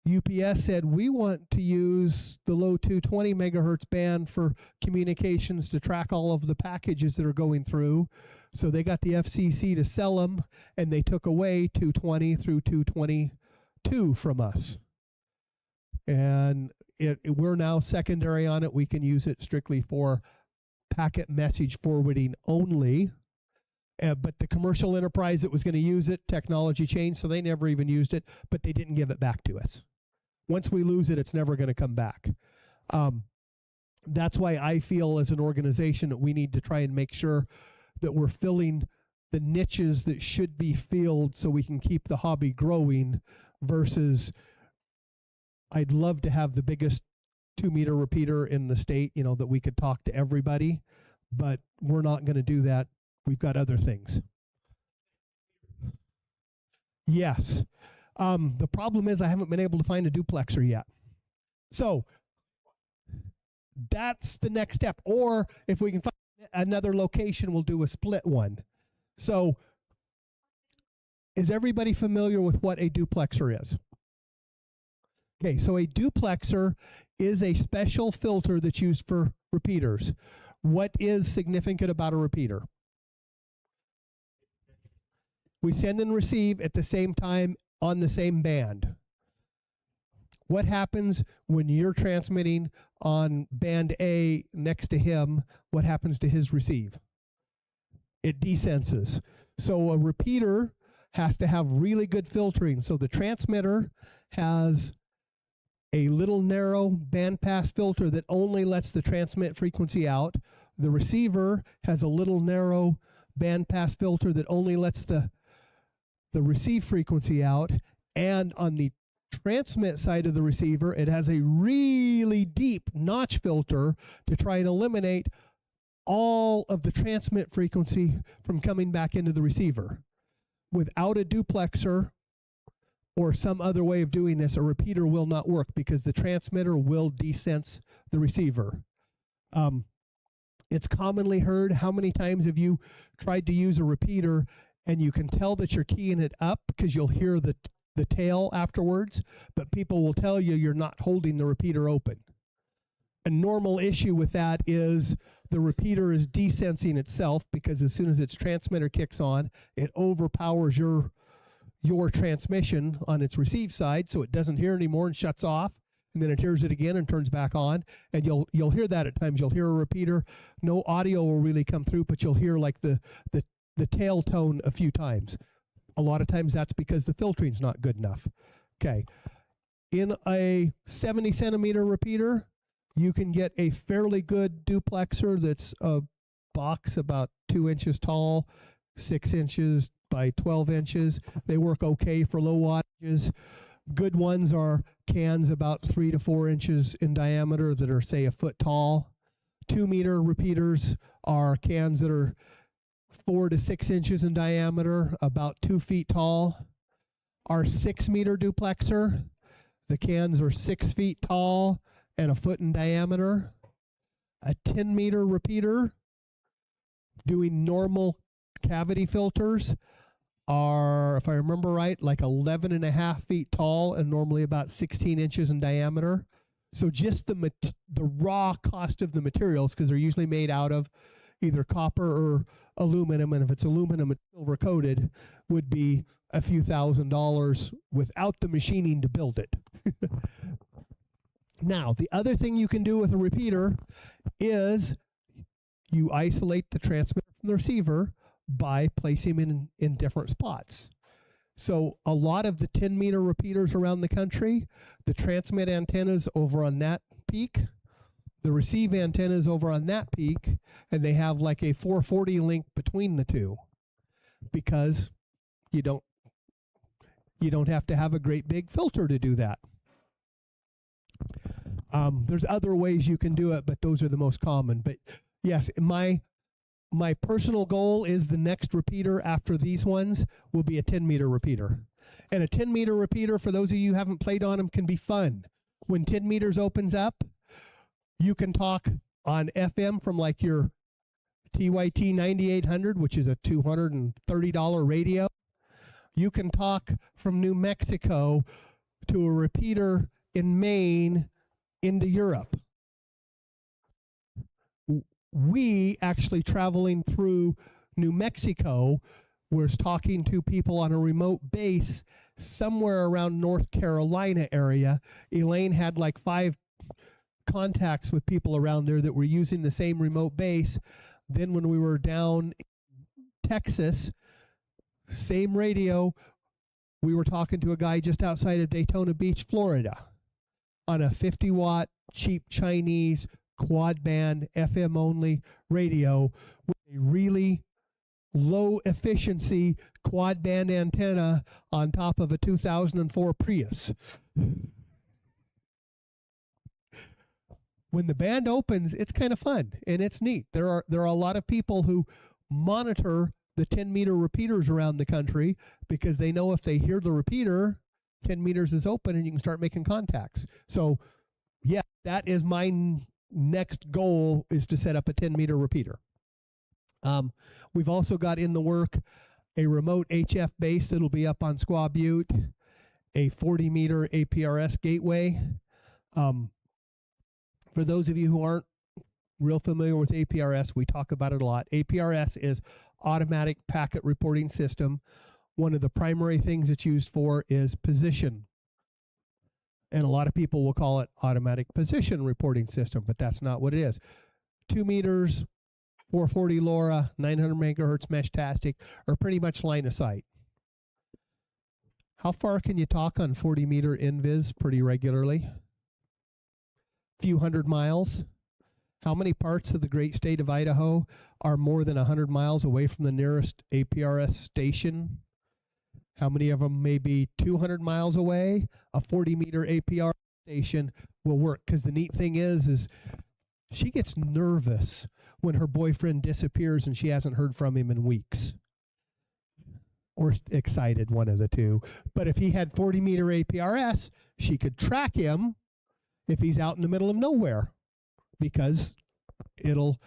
UPS said we want to use the low 220 megahertz band for communications to track all of the packages that are going through. So they got the FCC to sell them, and they took away 220 through 222 from us. And we're now secondary on it. We can use it strictly for packet message forwarding only. But the commercial enterprise that was going to use it, technology changed, so they never even used it, but they didn't give it back to us. Once we lose it, it's never going to come back. That's why I feel as an organization that we need to try and make sure that we're filling the niches that should be filled so we can keep the hobby growing versus I'd love to have the biggest 2-meter repeater in the state, that we could talk to everybody, but we're not going to do that. We've got other things. Yes. The problem is I haven't been able to find a duplexer yet. So that's the next step. Or if we can find another location, we'll do a split one. So is everybody familiar with what a duplexer is? Okay, so a duplexer is a special filter that's used for repeaters. What is significant about a repeater? We send and receive at the same time on the same band. What happens when you're transmitting on band A next to him? What happens to his receive? It desenses. So a repeater has to have really good filtering. So the transmitter has a little narrow bandpass filter that only lets the transmit frequency out. The receiver has a little narrow bandpass filter that only lets the receive frequency out. And on the transmit side of the receiver, it has a really deep notch filter to try and eliminate all of the transmit frequency from coming back into the receiver. Without a duplexer or some other way of doing this, a repeater will not work because the transmitter will desense the receiver. It's commonly heard. How many times have you tried to use a repeater and you can tell that you're keying it up because you'll hear the tail afterwards, but people will tell you you're not holding the repeater open. A normal issue with that is the repeater is desensing itself because as soon as its transmitter kicks on, it overpowers your transmission on its receive side, so it doesn't hear anymore and shuts off, and then it hears it again and turns back on. And you'll hear that at times. You'll hear a repeater, no audio will really come through, but you'll hear like the tail tone a few times. A lot of times that's because the filtering's not good enough. Okay. In a 70 centimeter repeater, you can get a fairly good duplexer that's a box about 2 inches tall, 6 inches by 12 inches. They work okay for low wattages. Good ones are cans about 3 to 4 inches in diameter that are, say, a foot tall. 2 meter repeaters are cans that are 4 to 6 inches in diameter, about 2 feet tall. Our 6 meter duplexer, the cans are 6 feet tall and a foot in diameter. A 10 meter repeater doing normal cavity filters are, if I remember right, like 11.5 feet tall and normally about 16 inches in diameter. So just the raw cost of the materials, because they're usually made out of either copper or aluminum, and if it's aluminum, it's silver coated, would be a few $1,000s without the machining to build it. Now, the other thing you can do with a repeater is you isolate the transmitter from the receiver by placing them in different spots. So a lot of the 10 meter repeaters around the country, the transmit antennas over on that peak, the receive antennas over on that peak, and they have like a 440 link between the two because you don't have to have a great big filter to do that. There's other ways you can do it, but those are the most common. But yes, my personal goal is the next repeater after these ones will be a 10 meter repeater. And a 10 meter repeater, for those of you who haven't played on them, can be fun. When 10 meters opens up, you can talk on FM from like your TYT 9800, which is a $230 radio. You can talk from New Mexico to a repeater in Maine into Europe. We actually traveling through New Mexico was talking to people on a remote base somewhere around North Carolina area. Elaine had like 5 contacts with people around there that were using the same remote base. Then when we were down in Texas, same radio, we were talking to a guy just outside of Daytona Beach, Florida, on a 50-watt cheap Chinese quad band FM only radio with a really low efficiency quad band antenna on top of a 2004 Prius. When the band opens, it's kind of fun and it's neat. There are a lot of people who monitor the 10 meter repeaters around the country because they know if they hear the repeater, 10 meters is open and you can start making contacts. So yeah, that is my next goal, is to set up a 10 meter repeater. We've also got in the work a remote HF base that'll be up on Squaw Butte, a 40 meter APRS gateway. For those of you who aren't real familiar with APRS, we talk about it a lot. APRS is Automatic Packet Reporting System. One of the primary things it's used for is position. And a lot of people will call it automatic position reporting system, but that's not what it is. 2 meters, 440 LoRa, 900 megahertz mesh-tastic are pretty much line of sight. How far can you talk on 40-meter invis pretty regularly? Few hundred miles. How many parts of the great state of Idaho are more than 100 miles away from the nearest APRS station? How many of them may be 200 miles away? A 40-meter APR station will work, because the neat thing is she gets nervous when her boyfriend disappears and she hasn't heard from him in weeks. Or excited, one of the two. But if he had 40-meter APRS, she could track him if he's out in the middle of nowhere, because it'll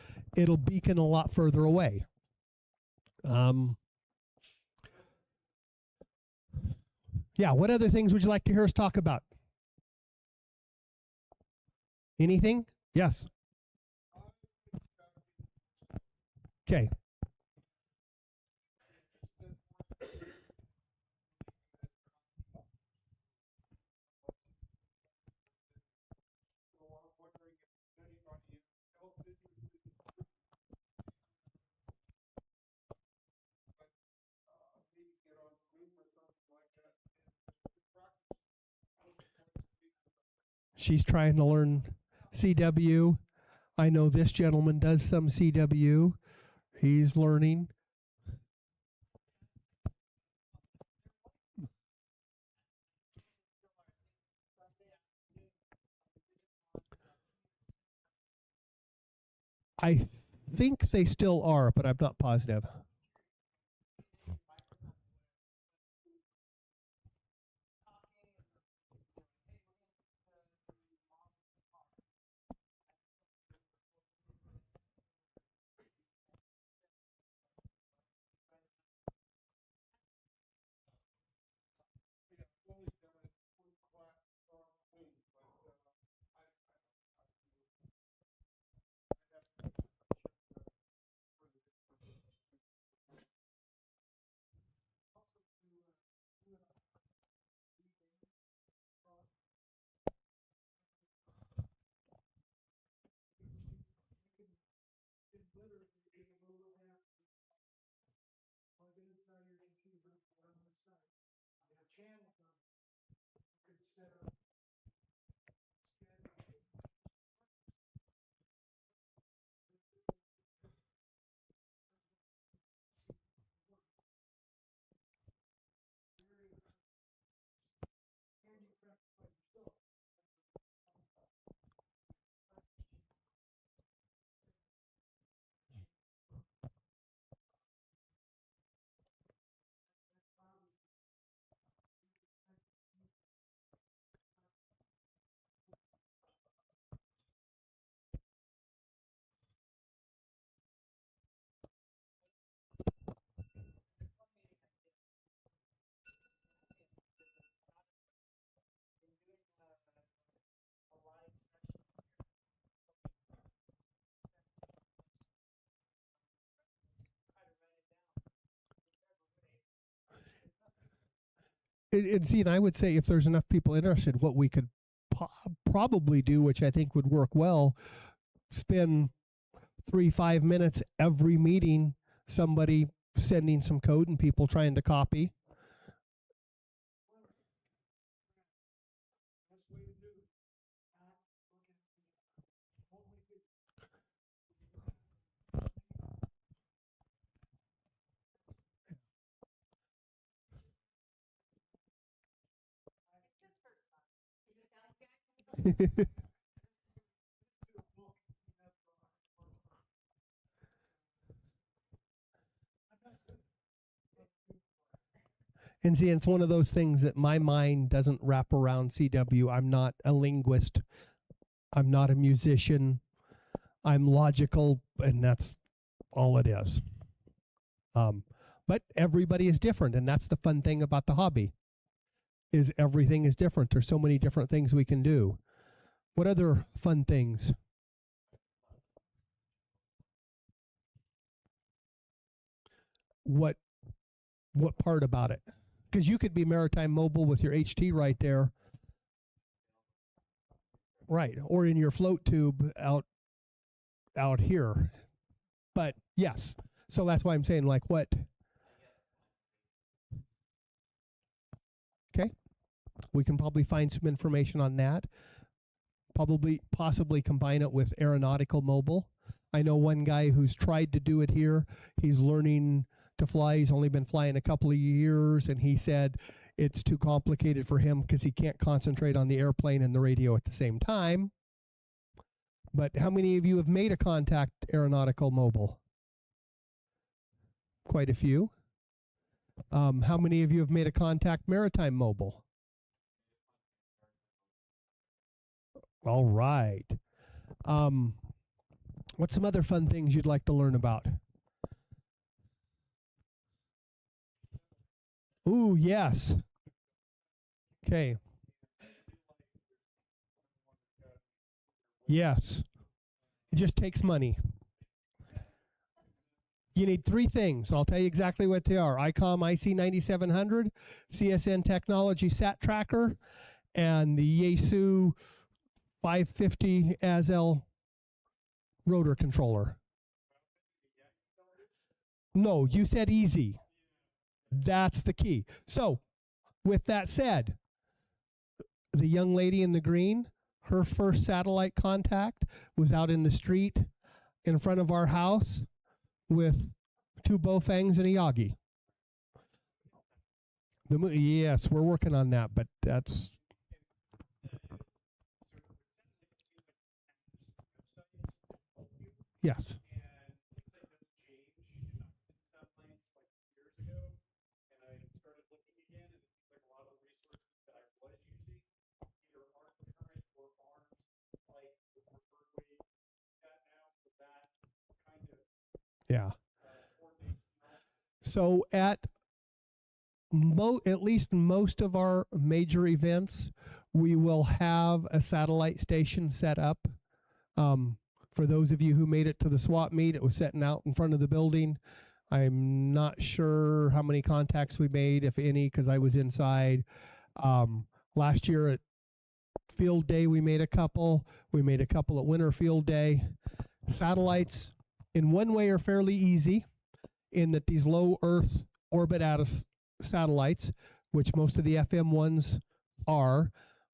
beacon a lot further away. Yeah, what other things would you like to hear us talk about? Anything? Yes. Okay. She's trying to learn CW. I know this gentleman does some CW. He's learning. I think they still are, but I'm not positive. And see, and I would say if there's enough people interested, what we could probably do, which I think would work well, spend 3-5 minutes every meeting, somebody sending some code and people trying to copy. And see, it's one of those things that my mind doesn't wrap around CW. I'm not a linguist. I'm not a musician. I'm logical, and that's all it is. But everybody is different, and that's the fun thing about the hobby, is everything is different. There's so many different things we can do. What other fun things? What part about it? Because you could be Maritime Mobile with your HT right there. Right, or in your float tube out here. But yes, so that's why I'm saying, like, what? Okay, we can probably find some information on that. Possibly combine it with aeronautical mobile. I know one guy who's tried to do it here. He's learning to fly. He's only been flying a couple of years, and he said it's too complicated for him because he can't concentrate on the airplane and the radio at the same time. But how many of you have made a contact aeronautical mobile? Quite a few. How many of you have made a contact maritime mobile? All right. What's some other fun things you'd like to learn about? Ooh, yes. Okay. Yes. It just takes money. You need three things. I'll tell you exactly what they are. ICOM IC9700, CSN Technology Sat Tracker, and the Yaesu 550 ASL rotor controller. No, you said easy. That's the key. So, with that said, the young lady in the green, her first satellite contact was out in the street in front of our house with two Bofangs and a Yagi. Yes, we're working on that, but that's... Yes. Yeah. So at least most of our major events, we will have a satellite station set up. For those of you who made it to the swap meet, it was setting out in front of the building. I'm not sure how many contacts we made, if any, because I was inside. Last year at Field Day, we made a couple. We made a couple at Winter Field Day. Satellites, in one way, are fairly easy, in that these low Earth orbit satellites, which most of the FM ones are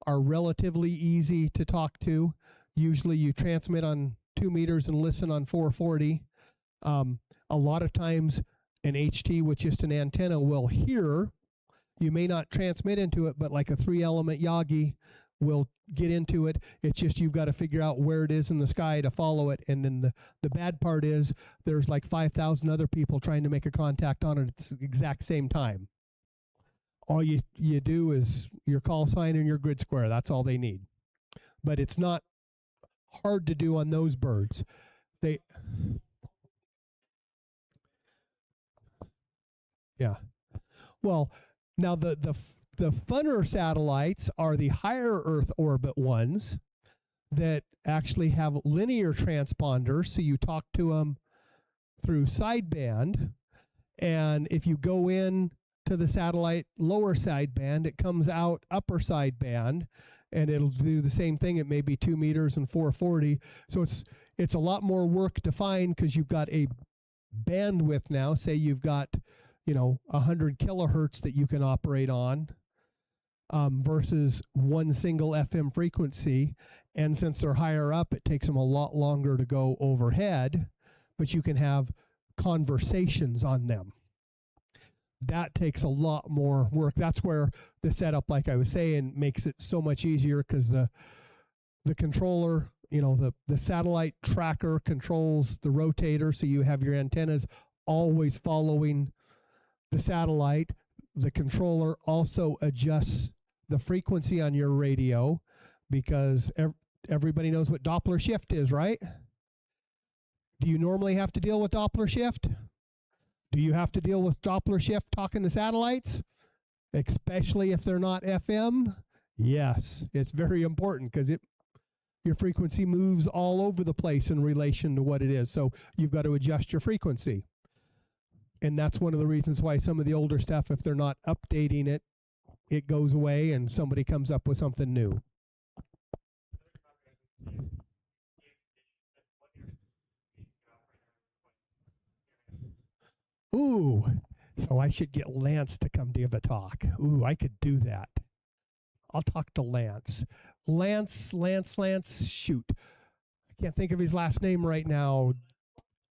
relatively easy to talk to. Usually you transmit on 2 meters and listen on 440. A lot of times an HT with just an antenna will hear. You may not transmit into it, but like a 3-element Yagi will get into it. It's just you've got to figure out where it is in the sky to follow it. And then the bad part is there's like 5,000 other people trying to make a contact on it at the exact same time. All you do is your call sign and your grid square. That's all they need. But it's not hard to do on those birds. Yeah. Well, now the funner satellites are the higher Earth orbit ones that actually have linear transponders, so you talk to them through sideband, and if you go in to the satellite lower sideband, it comes out upper sideband, and it'll do the same thing. It may be 2 meters and 440, so it's a lot more work to find because you've got a bandwidth now. Say you've got 100 kilohertz that you can operate on, versus one single FM frequency. And since they're higher up, it takes them a lot longer to go overhead, but you can have conversations on them. That takes a lot more work. That's where the setup, like I was saying, makes it so much easier, because the controller, the satellite tracker controls the rotator, so you have your antennas always following the satellite. The controller also adjusts the frequency on your radio, because everybody knows what Doppler shift is, right? Do you normally have to deal with Doppler shift? Do you have to deal with Doppler shift talking to satellites, especially if they're not FM? Yes, it's very important, because your frequency moves all over the place in relation to what it is. So you've got to adjust your frequency. And that's one of the reasons why some of the older stuff, if they're not updating it, it goes away and somebody comes up with something new. Ooh, so I should get Lance to come give a talk. Ooh, I could do that. I'll talk to Lance. Lance, shoot. I can't think of his last name right now.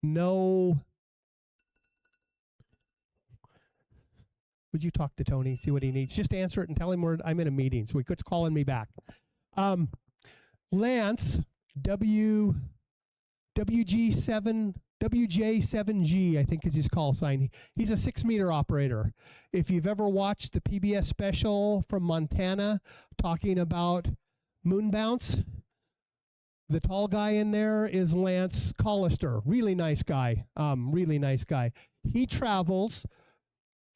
No. Would you talk to Tony, see what he needs? Just answer it and tell him I'm in a meeting, so he quits calling me back. Lance, WJ7G, I think is his call sign. He's a 6-meter operator. If you've ever watched the PBS special from Montana talking about moon bounce, the tall guy in there is Lance Collister. Really nice guy. He travels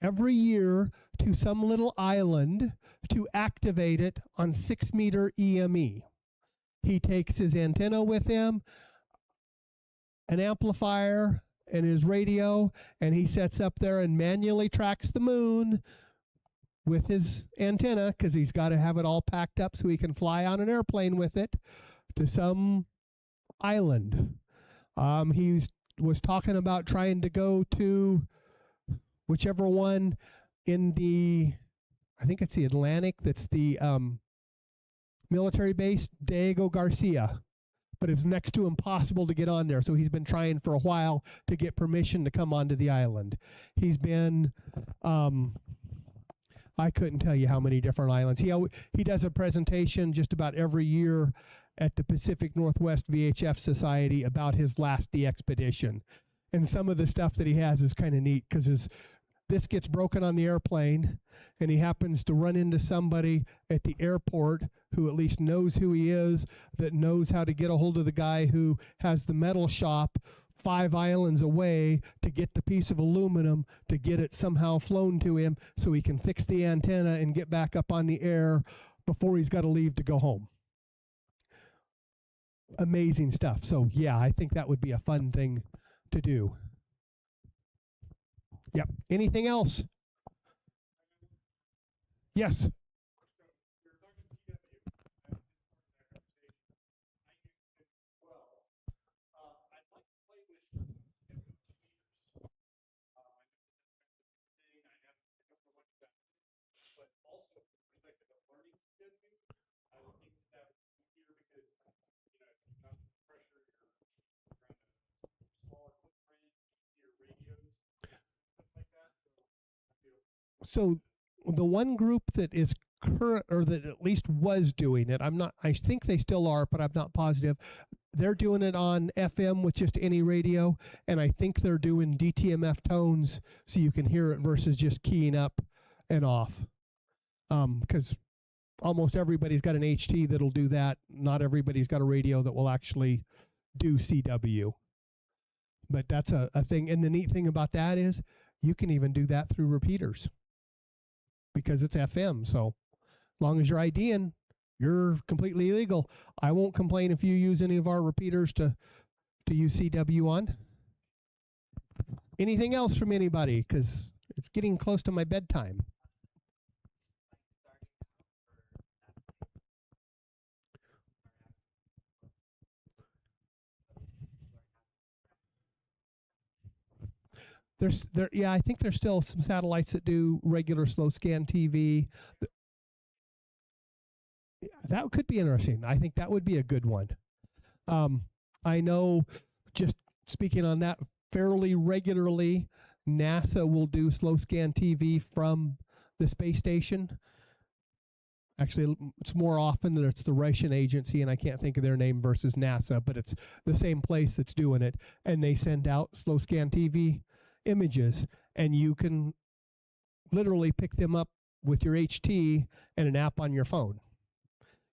every year to some little island to activate it on 6-meter EME. He takes his antenna with him, an amplifier, and his radio, and he sets up there and manually tracks the moon with his antenna, because he's got to have it all packed up so he can fly on an airplane with it to some island. He was talking about trying to go to whichever one in the, I think it's the Atlantic, that's the military base, Diego Garcia. But it's next to impossible to get on there, so he's been trying for a while to get permission to come onto the island. He's been, I couldn't tell you how many different islands. He does a presentation just about every year at the Pacific Northwest VHF Society about his last expedition. And some of the stuff that he has is kind of neat, because this gets broken on the airplane, and he happens to run into somebody at the airport who at least knows who he is, that knows how to get a hold of the guy who has the metal shop 5 islands away to get the piece of aluminum to get it somehow flown to him so he can fix the antenna and get back up on the air before he's got to leave to go home. Amazing stuff. So yeah, I think that would be a fun thing to do. Yep. Anything else? Yes. So the one group that is current, or that at least was doing it, I think they still are, but I'm not positive. They're doing it on FM with just any radio, and I think they're doing DTMF tones so you can hear it versus just keying up and off. Because almost everybody's got an HT that'll do that. Not everybody's got a radio that will actually do CW. But that's a thing. And the neat thing about that is you can even do that through repeaters, because it's FM. So as long as you're IDing, you're completely legal. I won't complain if you use any of our repeaters to use CW on. Anything else from anybody? Because it's getting close to my bedtime. Yeah, I think there's still some satellites that do regular slow scan TV. That could be interesting. I think that would be a good one. I know, just speaking on that, fairly regularly, NASA will do slow scan TV from the space station. Actually, it's more often that it's the Russian agency, and I can't think of their name, versus NASA, but it's the same place that's doing it, and they send out slow scan TV images, and you can literally pick them up with your HT and an app on your phone.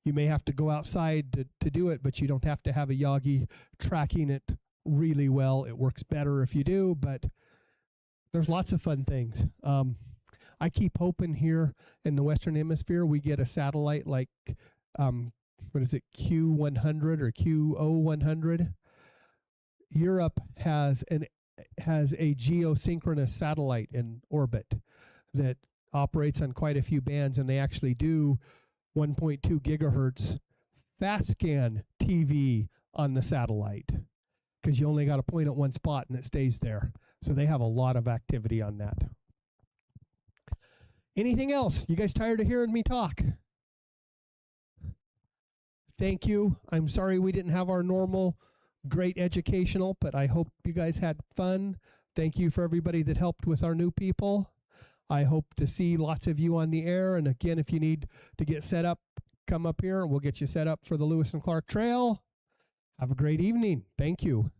You may have to go outside to do it, but you don't have to have a Yagi tracking it really well. It works better if you do, but there's lots of fun things. I keep hoping here in the Western Hemisphere we get a satellite like, what is it, Q100 or QO100. Europe has a geosynchronous satellite in orbit that operates on quite a few bands, and they actually do 1.2 gigahertz fast scan TV on the satellite. because you only got to point at one spot and it stays there. So they have a lot of activity on that. Anything else? You guys tired of hearing me talk? Thank you. I'm sorry we didn't have our normal great educational, but I hope you guys had fun. Thank you for everybody that helped with our new people. I hope to see lots of you on the air. And again, if you need to get set up, come up here and we'll get you set up for the Lewis and Clark Trail. Have a great evening. Thank you.